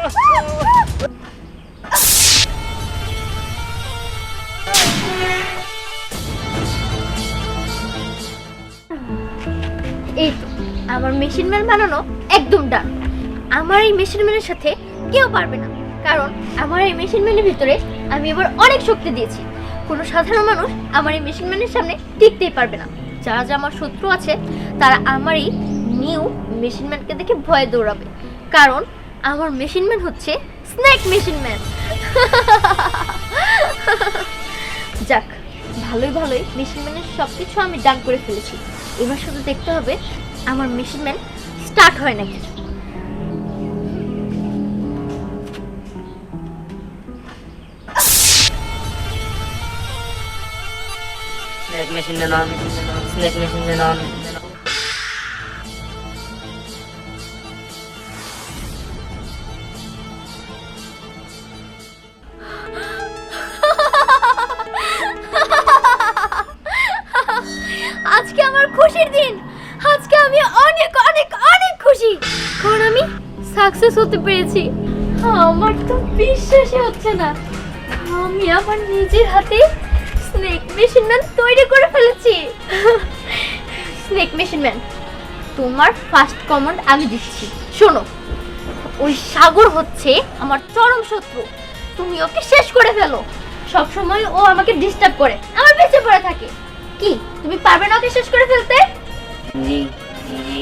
এই তো আমার মেশিন ম্যান বানানো একদম ডান। আমার এই মেশিন ম্যানের সাথে কেউ পারবে না, কারণ আমার এই মেশিন ম্যানের ভিতরে আমি এবার অনেক শক্তি দিয়েছি। কোনো সাধারণ মানুষ আমার এই মেশিন ম্যানের সামনে টিকতেই পারবে না। যারা যা আমার শত্রু আছে তারা আমার এই নিউ মেশিন ম্যানকে দেখে ভয়ে দৌড়াবে, কারণ আমার মেশিন ম্যান হচ্ছে স্নেক মেশিন ম্যান। যাক, ভালোই ভালোই মেশিন ম্যানের সব কিছু আমি ডান করে ফেলেছি। এবার শুধু দেখতে হবে আমার মেশিন ম্যান স্টার্ট হয় নাকি। Snake machine man on, snake machine man on. আজকে আমার খুশির দিন। আজকে আমি অনেক অনেক অনেক খুশি, কারণ আমি সাকসেস হতে পেরেছি। আমার তো বিশ্বাসই হচ্ছে না, আমি আমার নিজের হাতে স্নেক মেশিন ম্যান তৈরি করে ফেলেছি। স্নেক মেশিন ম্যান, তোমার ফার্স্ট কমান্ড আমি দিচ্ছি, শোনো। ওই সাগর হচ্ছে আমার চরম শত্রু, তুমি ওকে শেষ করে ফেলো। সবসময় ও আমাকে ডিস্টার্ব করে, আমার পিছে পড়ে থাকে। কি তুমি পারবে না ওকে শেষ করে ফেলতে? জি জি।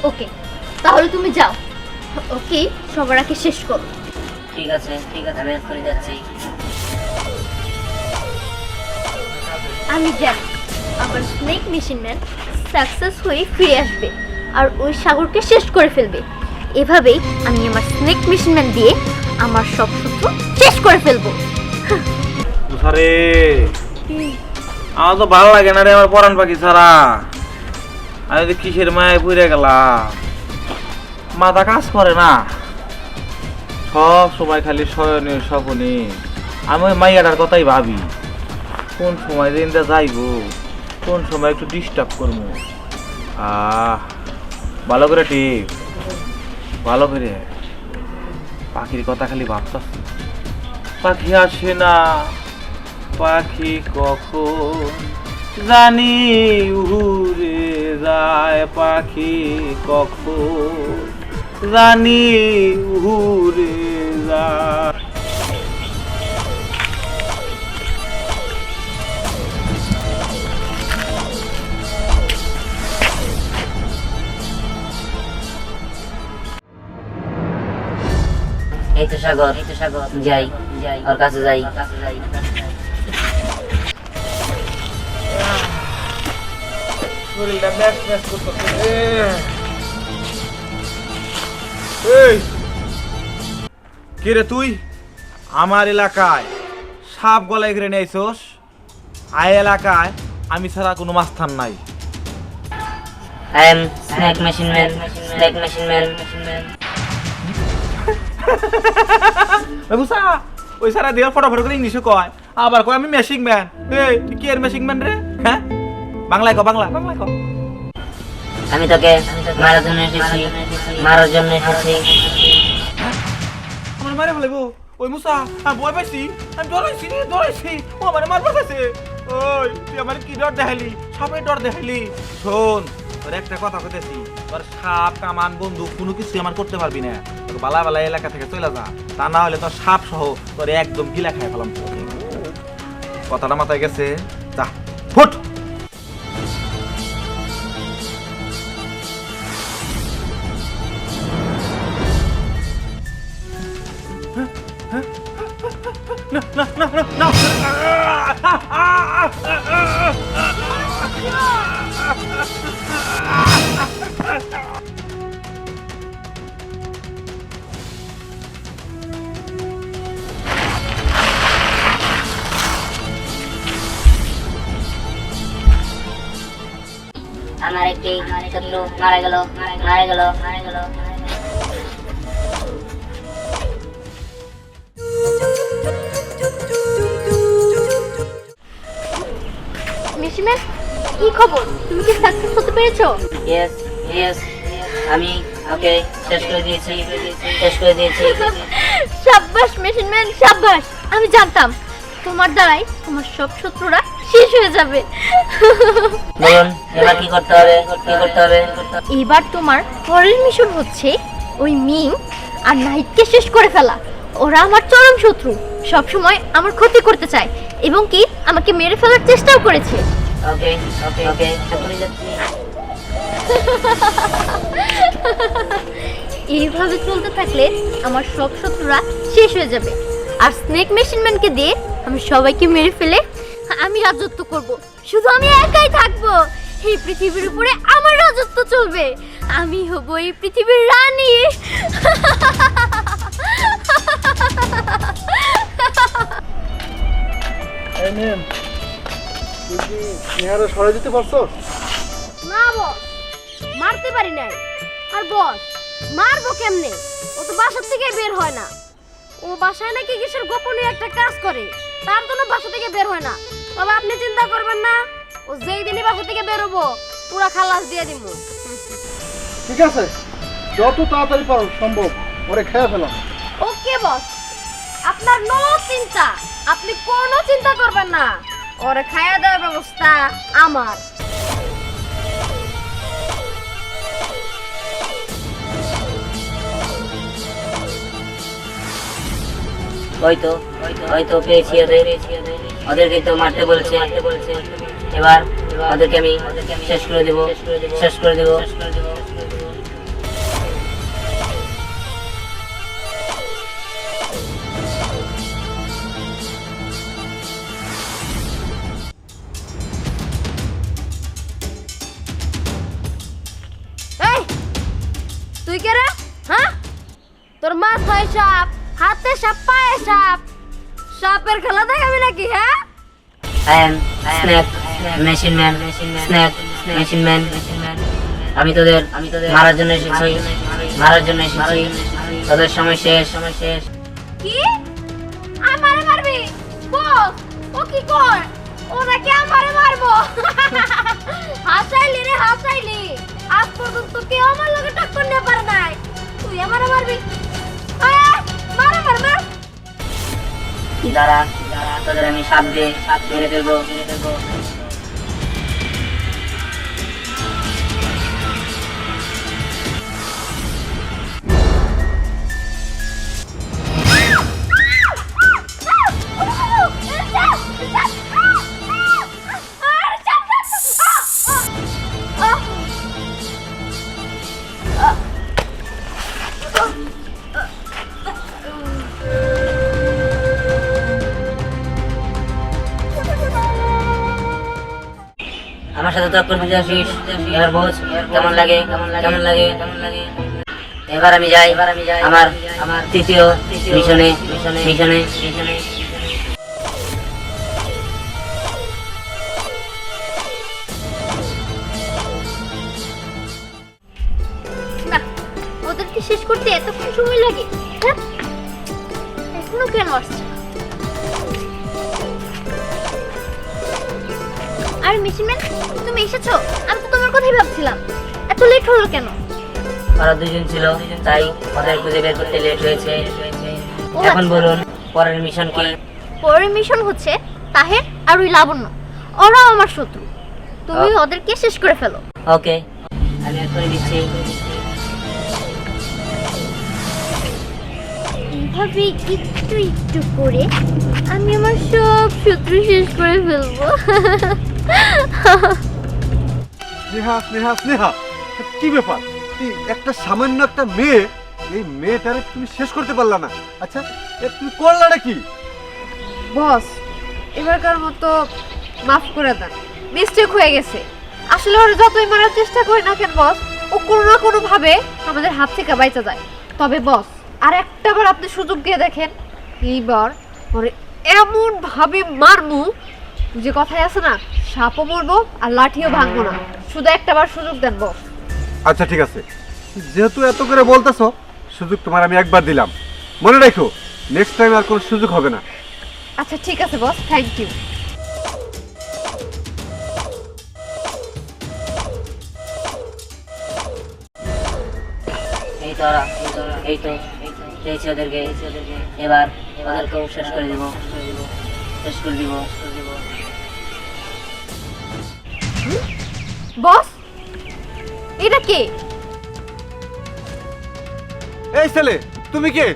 ওকে, তাহলে তুমি যাও, ওকে সবার আগে শেষ করো। ঠিক আছে ঠিক আছে, আমি এক্ষুনি যাচ্ছি। আমি জানি আমার স্নেক মেশিন ম্যান সাকসেস হয়ে ফিরে আসবে আর ওই সাগরকে শেষ করে ফেলবে। এভাবেই আমি আমার স্নেক মেশিন ম্যান দিয়ে আমার সব শত্রু শেষ করে ফেলবো। আরে আমার তো ভালো লাগে না রে, আমার পরাণ পাখি ছাড়া। আমি তো কিসের মায়ে পড়ে গেলাম, মাথা কাজ করে না, সব সময় খালি শয়নে স্বপনে। আমি ওই মাইয়াটার কথাই ভাবি, কোন সময় দিনটা যাইবো, কোন সময় একটু ডিস্টার্ব করবো। ভালো করে ঠিক, ভালো করে পাখির কথা খালি ভাবতাছি। পাখি আসে না, পাখি কখন জানি উড়ে যায়, পাখি কখন জানি উড়ে যায়। এই তো সাগর, এই তো সাগর। যাই যাই, ওর কাছে যাই। শরীরটা ম্যাচ ম্যাচ করতেছে। এই কে রে তুই? আমার এলাকায় সাপ গলায় ঘিরে নিয়েছোস? আয় এলাকায় আমি ছাড়া কোনো মাস্তান নাই। I am snake machine man, snake machine man. বুঝা ওই সারা দিয়ে ফটো ফটো করে ইংলিশে কয়, আবার কয় আমি মেশিং ম্যান। এই তুই কি এর মেশিং ম্যান রে? হ্যাঁ, বাংলায় ক, বাংলায় ক। আমি তোকে মারার জন্য এসেছি, মারার জন্য এসেছি। আমার মারে ফেলবো ওই মুসা, আমি ভয় পাইছি, আমি ডরাইছি, ও আমার মারবার আছে। ওই তুই আমার কি ডর দেখালি? সাপের ডর দেখালি? শোন, তোর একটা কথা কইতেছি, তোর সাপ কামান বন্দুক কোনো কিছু আমার করতে পারবি না। তোকে বালা বালা এলাকা থেকে চলে যা, তা না হলে তোর সাপ সহ তোর একদম গিলা খাই ফেলাম। কথাটা মাথায় গেছে? যা ফুট। আমার একটি শত্রু মারা গেল, মারা গেল, মারা গেল। মেশিন ম্যান, কি খবর? তুমি কি সাকসেস হতে পেরেছো? ইয়েস ইয়েস, আমি ওকে শেষ করে দিয়েছি শেষ করে দিয়েছি সাব্বাস মেশিন ম্যান সাব্বাস, আমি জানতাম তোমার দ্বারাই তোমার সব শত্রুরা শেষ হয়ে যাবে। বলুন এবার কি করতে হবে কি করতে হবে? এবার তোমার পরের মিশন হচ্ছে ওই মিং আর নাহিদকে শেষ করে ফেলা। ওরা আমার চরম শত্রু, সব সময় আমার ক্ষতি করতে চায় এবং কি আমাকে মেরে ফেলার চেষ্টাও করেছে। ওকে ওকে ওকে এখনই যাচ্ছি। এইভাবে চলতে থাকলে আমার সব শত্রুরা শেষ হয়ে যাবে আর স্নেক মেশিন ম্যানকে দিয়ে আমি সবাইকে মেরে ফেলে আমি রাজত্ব করব। শুধু আমি একাই থাকবো, এই পৃথিবীর উপরে আমার রাজত্ব চলবে। আমি হব এই পৃথিবীর রানী। এই মেম, তুই কি নেহারে সরে দিতে পারছো? না বস, মারতে পারি নাই। আর বস মারবো কেমনে? ও তো বাসা থেকে বের হয় না। ও বাসায় নাকি কিসের গোপনীয় একটা কাজ করে, তার জন্য বাসা থেকে বের হয় না। তবে আপনি চিন্তা করবেন না, ও যেই দিনই বাসা থেকে বের হবো পুরা খালাস দিয়ে দিব। ঠিক আছে, যত তাড়াতাড়ি পারো সম্ভব ওরে খেয়ে ফেলাম। ওকে বস, আপনার নো চিন্তা, আপনি কোনো চিন্তা করবেন না। ওরে খাইয়া দেওয়ার ব্যবস্থা আমার। ওই তো পেয়েছি ওদেরকে তো মারতে বলছে। এবার ওদেরকে আমি শেষ করে দেবো শেষ করে দেবো। এই তুই কে রে? হ্যাঁ, তোর মাথায় সাপ, হাতে সাপ, পায়ে সাপ, সাপের খেলা দেখাবি নাকি? হ্যাঁ, I am snake machine man snake machine man. আমি তোদের মারার জন্য এসেছি মারার জন্য এসেছি। তোদের সময় শেষ সময় শেষ। কি আমারে মারবি? বস ও কি কর? ও নাকি আমারে মারবো? হাসাইলি রে হাসাইলি, আজ পর্যন্ত কেউ আমার লগে টক্কর নিতে পারে নাই, তুই আমারে মারবি? মার মার মার। দাঁড়া তোদের আমি সাপ দিয়ে মেরে ফেলবো। আমার সাথে তর্ক করতে আসিস, এবার বোঝ কেমন লাগে কেমন লাগে। এবার আমি যাই আমার তৃতীয় মিশনে মিশনে মিশনে। না, ওদেরকে শেষ করতে এতক্ষণ সময় লাগে? হ্যাঁ, এখনো কেন আসছে? আর মেশিনম্যান তুমি এসেছো? আমি তো তোমার কথাই ভাবছিলাম, এত লেট হলো কেন? ওরা দুজন ছিল তাই ওদের খুঁজে বের করতে লেট হয়েছে। ও এখন আচ্ছা। বলুন পরের মিশন কি? পরের মিশন হচ্ছে তাহের আর ওই লাবণ্য, ওরাও আমার শত্রু। তুমি ওদেরকে শেষ করে ফেলো। ওকে আমি এখন দিচ্ছি। এইভাবে একটু একটু করে আমি আমার সব শত্রু শেষ করে ফেলবো। স্নেহা স্নেহা স্নেহা, কি ব্যাপার? তুই একটা সামান্য একটা মেয়ে, এই মেয়েটারে তুমি শেষ করতে পারলা না। আচ্ছা তুমি করলাটা কি? বস এবারকার মতো মাফ করে দেন, মিস্টেক হয়ে গেছে। আসলে ওরা যতই মারার চেষ্টা করে না কেন বস, ও কোনো না কোনো ভাবে আমাদের হাত থেকে বাইচা যায়। তবে বস আর একটা বার আপনি সুযোগ দিয়ে দেখেন, এইবার ওরে এমন ভাবে মারমু যে কথাই আছে না, সাপও মরবো আর লাঠিও ভাঙবো না। শুধু একটা বার সুযোগ দেন বস। আচ্ছা ঠিক আছে, যেহেতু এত করে বলতেছো, সুযোগ তোমার আমি একবার দিলাম। মনে রাখো নেক্সট টাইম আর কোনো সুযোগ হবে না। আচ্ছা ঠিক আছে বস, থ্যাংক ইউ। এই তো পেয়েছি ওদেরকে। এবার ওদেরকেও শেষ করে দিব। বস এটা কে? এই ছেলে তুমি কে?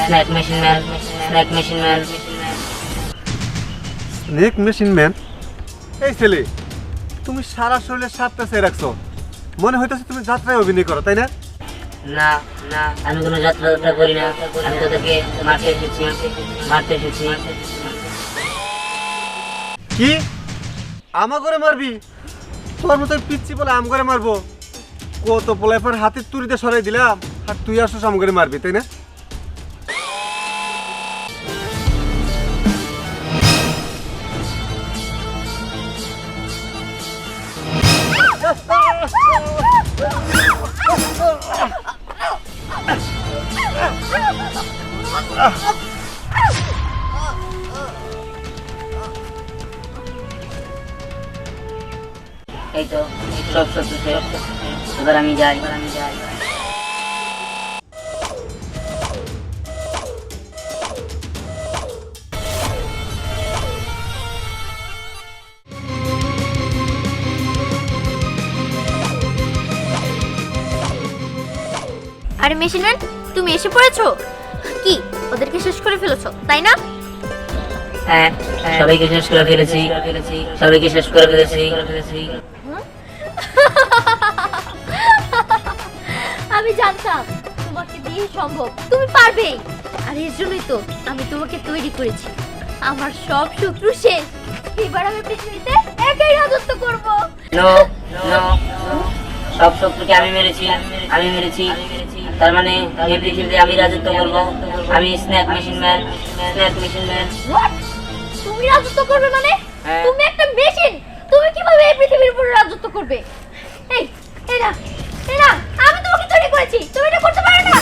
Snack machine man. Snake machine man? এই ছেলে তুমি সারা শরীরে সাপ পেঁচিয়ে রাখছো, মনে হইতেছে তুমি যাত্রায় অভিনয় করো, তাই না? না, আমি কোনো যাত্রা করি না। আমি তোদেরকে মারতে এসেছি। কি আমা করে মারবি? তোর মতো পিচ্ছি বলে আম করে মারবো? কত পোলাইপার হাতের তুড়িতে সরাই দিলাম আর তুই আসো আম করে মারবি, তাই না? এই তো সব শত্রু শেষ। এবার আমি যাই। আরে মেশিনম্যান, তুমি এসে পড়েছো? কি ওদেরকে শেষ করে ফেলেছো তাই না? হ্যাঁ, সবাইকে শেষ করে ফেলেছি। আমি জানতাম তোমাকে দিয়ে সম্ভব, তুমি পারবেই। আর এর জন্যই তো আমি তোমাকে তৈরি করেছি। আমার সব শত্রু শেষ। এবার আমি পৃথিবীতে একাই রাজত্ব করব। নো, সব শত্রুকে আমি মেরেছি। তার মানে এই পৃথিবীতে আমি রাজত্ব করব। আমি স্ন্যাক মেশিন ম্যান। What? তুমি রাজত্ব করবে মানে? হ্যাঁ। তুমি একটা মেশিন, তুমি কিভাবে এই পৃথিবীর উপর রাজত্ব করবে? এই না, আমি তোমাকে তৈরি করেছি, তুমি এটা করতে পারো না।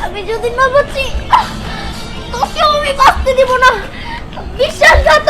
আমি যদি না বাঁচি তোকেও আমি বাঁচতে দিব না। বিশ্বাসঘাতক।